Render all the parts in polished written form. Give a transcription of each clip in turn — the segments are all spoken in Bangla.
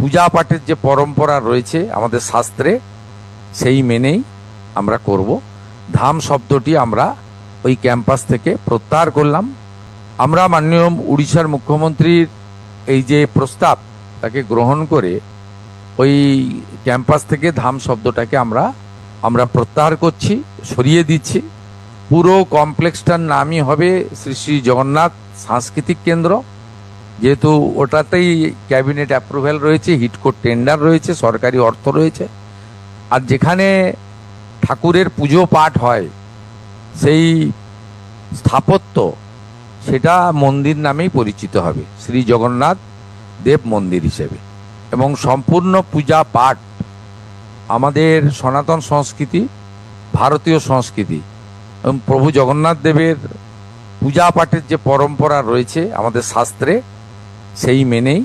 পূজা পাঠের যে পরম্পরা রয়েছে আমাদের শাস্ত্রে, সেই মেনেই আমরা করব। ধাম শব্দটি আমরা ওই ক্যাম্পাস থেকে প্রত্যাহার করলাম। আমরা মাননীয় উড়িষ্যার মুখ্যমন্ত্রীর এই যে প্রস্তাব, তাকে গ্রহণ করে ওই ক্যাম্পাস থেকে ধাম শব্দটাকে আমরা প্রত্যাহার করছি, সরিয়ে দিচ্ছি। পুরো কমপ্লেক্সটার নামই হবে শ্রী শ্রী জগন্নাথ সাংস্কৃতিক কেন্দ্র, যেহেতু ওটাতেই ক্যাবিনেট অ্যাপ্রুভ্যাল রয়েছে, হিটকোর টেন্ডার রয়েছে, সরকারি অর্থ রয়েছে। আর যেখানে ঠাকুরের পুজো পাঠ হয়, সেই স্থাপত্য সেটা মন্দির নামেই পরিচিত হবে, শ্রী জগন্নাথ দেব মন্দির হিসেবে। এবং সম্পূর্ণ পূজা পাঠ আমাদের সনাতন সংস্কৃতি, ভারতীয় সংস্কৃতি এবং প্রভু জগন্নাথ দেবের পূজা পাঠের যে পরম্পরা রয়েছে আমাদের শাস্ত্রে, সেই মেনেই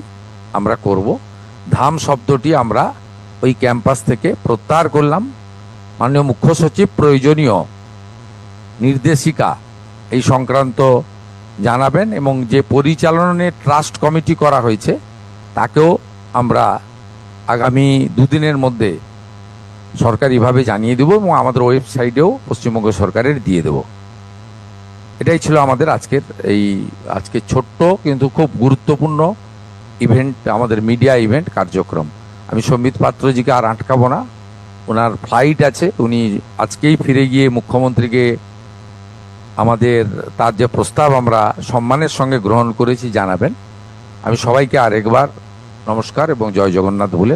আমরা করব। ধাম শব্দটি আমরা ওই ক্যাম্পাস থেকে প্রত্যাহার করলাম। মাননীয় মুখ্য সচিব প্রয়োজনীয় নির্দেশিকা এই সংক্রান্ত জানাবেন, এবং যে পরিচালনের ট্রাস্ট কমিটি করা হয়েছে তাকেও আমরা আগামী দুদিনের মধ্যে সরকারিভাবে জানিয়ে দেব এবং আমাদের ওয়েবসাইটেও পশ্চিমবঙ্গ সরকারের দিয়ে দেব। এটাই ছিল আমাদের আজকে ছোট্ট কিন্তু খুব গুরুত্বপূর্ণ ইভেন্ট, আমাদের মিডিয়া ইভেন্ট কার্যক্রম। আমি সম্বিত পাত্রজিকে আর আটকাবো না, ওনার ফ্লাইট আছে, উনি আজকেই ফিরে গিয়ে মুখ্যমন্ত্রীকে তার যে প্রস্তাব আমরা সম্মানের সঙ্গে গ্রহণ করেছি জানাবেন। আমি সবাইকে আরেকবার নমস্কার এবং জয় জগন্নাথ বলে